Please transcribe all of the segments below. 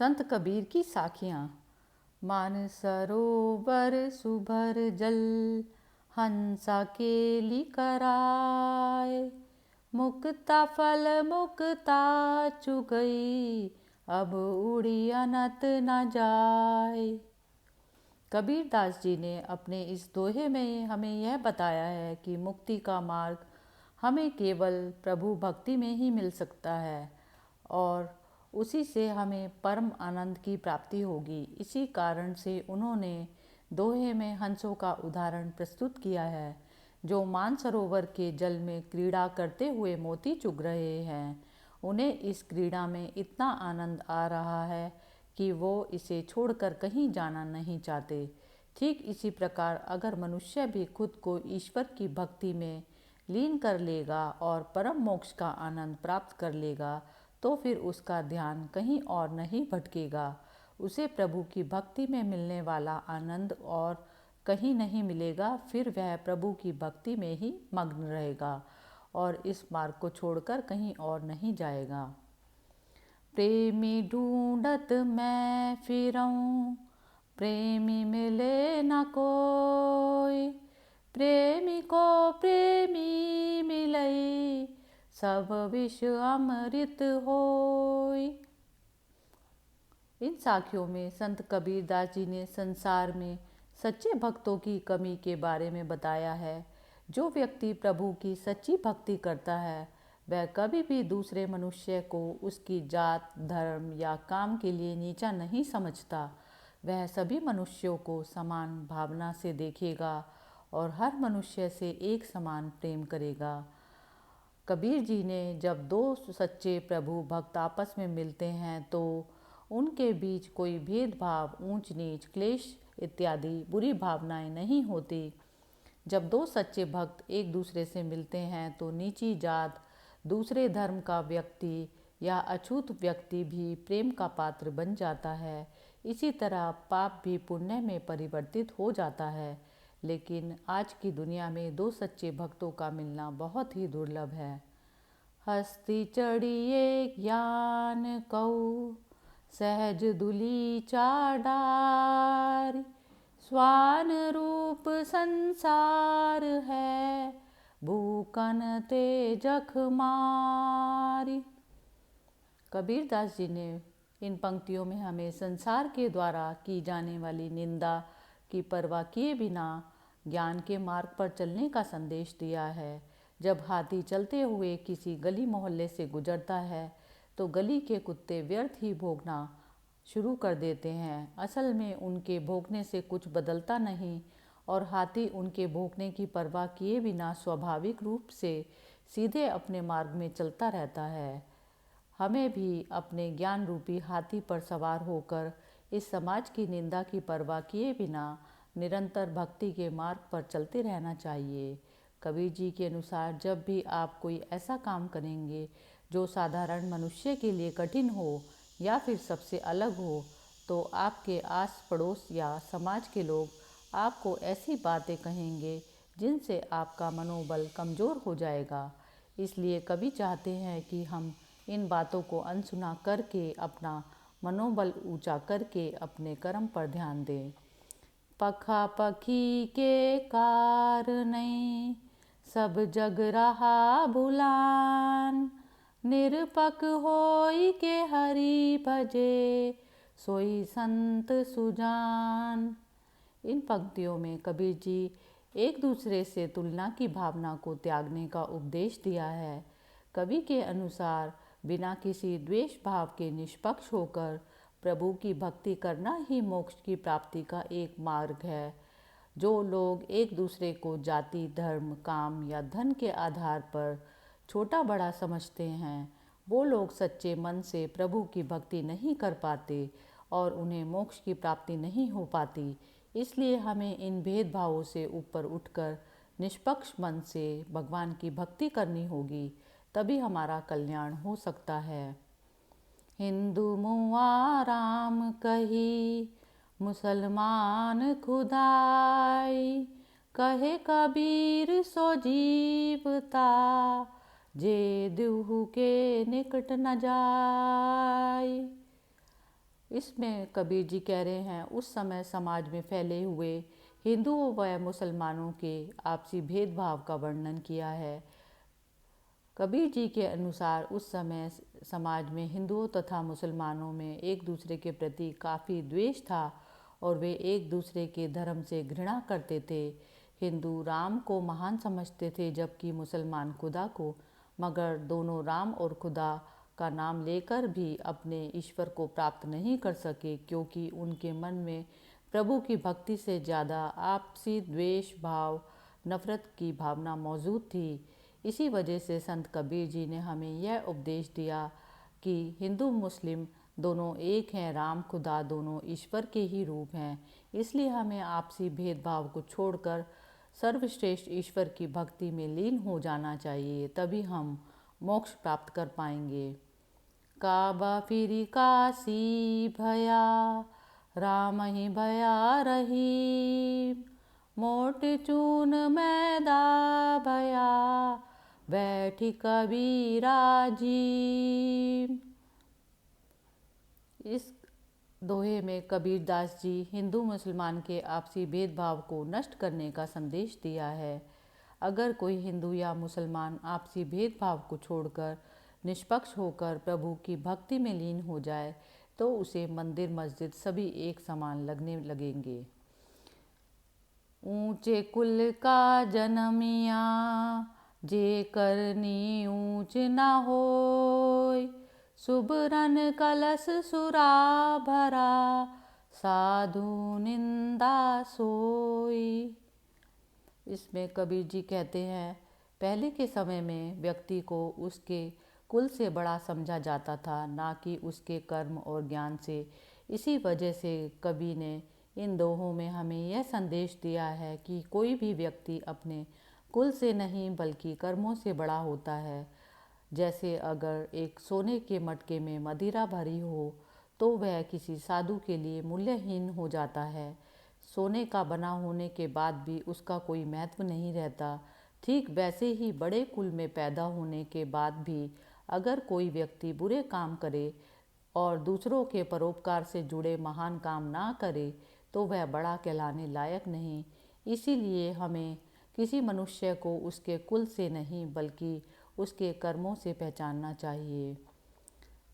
संत कबीर की साखियाँ। मान सरोवर सुभर जल, हंसा केली कराय। मुक्ता फल मुक्ता चुगई, अब उड़ी अनत न जाय। कबीर दास जी ने अपने इस दोहे में हमें यह बताया है कि मुक्ति का मार्ग हमें केवल प्रभु भक्ति में ही मिल सकता है और उसी से हमें परम आनंद की प्राप्ति होगी। इसी कारण से उन्होंने दोहे में हंसों का उदाहरण प्रस्तुत किया है, जो मानसरोवर के जल में क्रीड़ा करते हुए मोती चुग रहे हैं। उन्हें इस क्रीड़ा में इतना आनंद आ रहा है कि वो इसे छोड़कर कहीं जाना नहीं चाहते। ठीक इसी प्रकार अगर मनुष्य भी खुद को ईश्वर की भक्ति में लीन कर लेगा और परम मोक्ष का आनंद प्राप्त कर लेगा, तो फिर उसका ध्यान कहीं और नहीं भटकेगा। उसे प्रभु की भक्ति में मिलने वाला आनंद और कहीं नहीं मिलेगा। फिर वह प्रभु की भक्ति में ही मग्न रहेगा और इस मार्ग को छोड़कर कहीं और नहीं जाएगा। प्रेमी ढूंढत मैं फिरऊं, प्रेमी मिले न कोई। प्रेमी को प्रेमी मिलई, सब विष अमृत होय। इन साखियों में संत कबीर दास जी ने संसार में सच्चे भक्तों की कमी के बारे में बताया है। जो व्यक्ति प्रभु की सच्ची भक्ति करता है, वह कभी भी दूसरे मनुष्य को उसकी जात, धर्म या काम के लिए नीचा नहीं समझता। वह सभी मनुष्यों को समान भावना से देखेगा और हर मनुष्य से एक समान प्रेम करेगा। कबीर जी ने जब दो सच्चे प्रभु भक्त आपस में मिलते हैं तो उनके बीच कोई भेदभाव, ऊंच नीच, क्लेश इत्यादि बुरी भावनाएं नहीं होती। जब दो सच्चे भक्त एक दूसरे से मिलते हैं तो नीची जात, दूसरे धर्म का व्यक्ति या अछूत व्यक्ति भी प्रेम का पात्र बन जाता है। इसी तरह पाप भी पुण्य में परिवर्तित हो जाता है। लेकिन आज की दुनिया में दो सच्चे भक्तों का मिलना बहुत ही दुर्लभ है। हस्ती चढ़िए ज्ञान कऊ, सहज दुली चाडार। स्वान रूप संसार है, भूकन ते जख मारी। कबीर दास जी ने इन पंक्तियों में हमें संसार के द्वारा की जाने वाली निंदा की परवाह किए बिना ज्ञान के मार्ग पर चलने का संदेश दिया है। जब हाथी चलते हुए किसी गली मोहल्ले से गुजरता है तो गली के कुत्ते व्यर्थ ही भौंकना शुरू कर देते हैं। असल में उनके भौंकने से कुछ बदलता नहीं और हाथी उनके भौंकने की परवाह किए बिना स्वाभाविक रूप से सीधे अपने मार्ग में चलता रहता है। हमें भी अपने ज्ञान रूपी हाथी पर सवार होकर इस समाज की निंदा की परवाह किए बिना निरंतर भक्ति के मार्ग पर चलते रहना चाहिए। कबीर जी के अनुसार जब भी आप कोई ऐसा काम करेंगे जो साधारण मनुष्य के लिए कठिन हो या फिर सबसे अलग हो, तो आपके आस पड़ोस या समाज के लोग आपको ऐसी बातें कहेंगे जिनसे आपका मनोबल कमज़ोर हो जाएगा। इसलिए कवि चाहते हैं कि हम इन बातों को अनसुना करके अपना मनोबल ऊंचा करके अपने कर्म पर ध्यान दें। पखा पखी के कारनै, सब जग रहा भुलान। निरपक होई के हरि भजे, सोई संत सुजान। इन पंक्तियों में कबीर जी एक दूसरे से तुलना की भावना को त्यागने का उपदेश दिया है। कवि के अनुसार बिना किसी द्वेष भाव के निष्पक्ष होकर प्रभु की भक्ति करना ही मोक्ष की प्राप्ति का एक मार्ग है। जो लोग एक दूसरे को जाति, धर्म, काम या धन के आधार पर छोटा बड़ा समझते हैं, वो लोग सच्चे मन से प्रभु की भक्ति नहीं कर पाते और उन्हें मोक्ष की प्राप्ति नहीं हो पाती। इसलिए हमें इन भेदभावों से ऊपर उठकर निष्पक्ष मन से भगवान की भक्ति करनी होगी, तभी हमारा कल्याण हो सकता है। हिंदू मुआ राम कही, मुसलमान खुदाई। कहे कबीर सो जीवता, जे देहु के निकट न जाय। इसमें कबीर जी कह रहे हैं उस समय समाज में फैले हुए हिंदुओं व मुसलमानों के आपसी भेदभाव का वर्णन किया है। कबीर जी के अनुसार उस समय समाज में हिंदुओं तथा मुसलमानों में एक दूसरे के प्रति काफ़ी द्वेष था और वे एक दूसरे के धर्म से घृणा करते थे। हिंदू राम को महान समझते थे जबकि मुसलमान खुदा को, मगर दोनों राम और खुदा का नाम लेकर भी अपने ईश्वर को प्राप्त नहीं कर सके, क्योंकि उनके मन में प्रभु की भक्ति से ज़्यादा आपसी द्वेष भाव, नफरत की भावना मौजूद थी। इसी वजह से संत कबीर जी ने हमें यह उपदेश दिया कि हिंदू मुस्लिम दोनों एक हैं, राम खुदा दोनों ईश्वर के ही रूप हैं। इसलिए हमें आपसी भेदभाव को छोड़कर सर्वश्रेष्ठ ईश्वर की भक्ति में लीन हो जाना चाहिए, तभी हम मोक्ष प्राप्त कर पाएंगे। काबा फिरी काशी भया, राम ही भया रही, मोट चून मैदा भया, बैठी कबीरा जी। इस दोहे में कबीर दास जी हिंदू मुसलमान के आपसी भेदभाव को नष्ट करने का संदेश दिया है। अगर कोई हिंदू या मुसलमान आपसी भेदभाव को छोड़कर निष्पक्ष होकर प्रभु की भक्ति में लीन हो जाए तो उसे मंदिर मस्जिद सभी एक समान लगने लगेंगे। ऊंचे कुल का जन्मिया, जे करनी ऊंच न होय, सुबरन कलश सुरा भरा, साधु निंदा सोई। इसमें कबीर जी कहते हैं पहले के समय में व्यक्ति को उसके कुल से बड़ा समझा जाता था, ना कि उसके कर्म और ज्ञान से। इसी वजह से कबीर ने इन दोहों में हमें यह संदेश दिया है कि कोई भी व्यक्ति अपने कुल से नहीं बल्कि कर्मों से बड़ा होता है। जैसे अगर एक सोने के मटके में मदिरा भरी हो तो वह किसी साधु के लिए मूल्यहीन हो जाता है। सोने का बना होने के बाद भी उसका कोई महत्व नहीं रहता। ठीक वैसे ही बड़े कुल में पैदा होने के बाद भी अगर कोई व्यक्ति बुरे काम करे और दूसरों के परोपकार से जुड़े महान काम ना करे तो वह बड़ा कहलाने लायक नहीं। इसीलिए हमें किसी मनुष्य को उसके कुल से नहीं बल्कि उसके कर्मों से पहचानना चाहिए।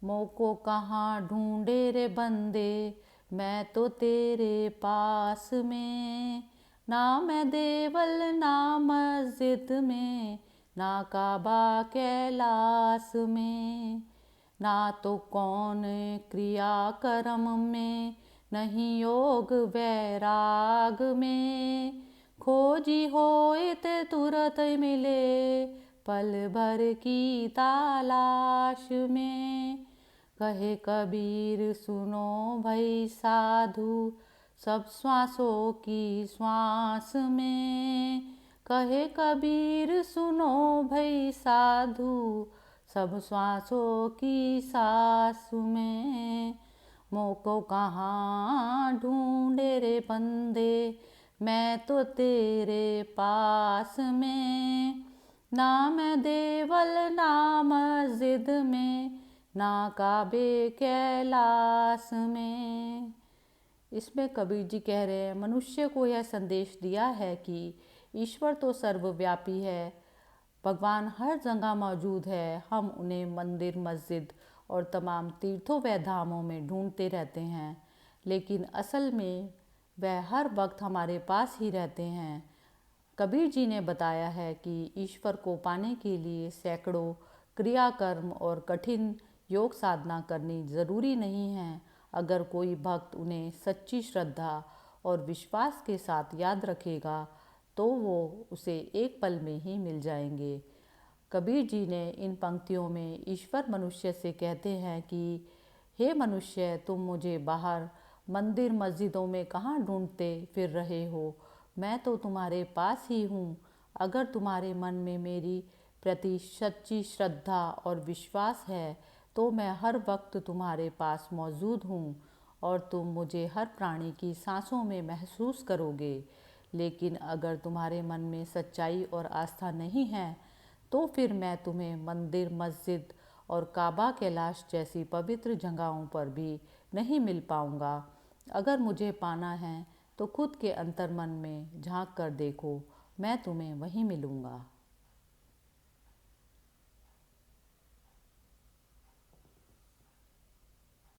मोको कहाँ ढूंढे रे बंदे, मैं तो तेरे पास में, ना मैं देवल ना मस्जिद में, ना काबा कैलाश में, ना तो कौन क्रिया कर्म में, नहीं योग वैराग में, खोजी होए ते तुरत मिले, पल भर की तलाश में। कहे कबीर सुनो भई साधु, सब श्वासों की श्वास में, कहे कबीर सुनो भई साधु, सब श्वासों की सांस में। मोको कहाँ ढूंढे रे बंदे, मैं तो तेरे पास में, ना मैं देवल ना मस्जिद में, ना काबे कैलाश में। इसमें कबीर जी कह रहे हैं मनुष्य को यह संदेश दिया है कि ईश्वर तो सर्वव्यापी है, भगवान हर जगह मौजूद है। हम उन्हें मंदिर मस्जिद और तमाम तीर्थों व धामों में ढूंढते रहते हैं, लेकिन असल में वह हर वक्त हमारे पास ही रहते हैं। कबीर जी ने बताया है कि ईश्वर को पाने के लिए सैकड़ों क्रियाकर्म और कठिन योग साधना करनी ज़रूरी नहीं है। अगर कोई भक्त उन्हें सच्ची श्रद्धा और विश्वास के साथ याद रखेगा तो वो उसे एक पल में ही मिल जाएंगे। कबीर जी ने इन पंक्तियों में ईश्वर मनुष्य से कहते हैं कि हे मनुष्य, तुम मुझे बाहर मंदिर मस्जिदों में कहाँ ढूंढते फिर रहे हो, मैं तो तुम्हारे पास ही हूँ। अगर तुम्हारे मन में मेरी प्रति सच्ची श्रद्धा और विश्वास है तो मैं हर वक्त तुम्हारे पास मौजूद हूँ और तुम मुझे हर प्राणी की सांसों में महसूस करोगे। लेकिन अगर तुम्हारे मन में सच्चाई और आस्था नहीं है तो फिर मैं तुम्हें मंदिर मस्जिद और काबा कैलाश जैसी पवित्र जगहों पर भी नहीं मिल पाऊंगा। अगर मुझे पाना है तो खुद के अंतर्मन में झांक कर देखो, मैं तुम्हें वहीं मिलूंगा।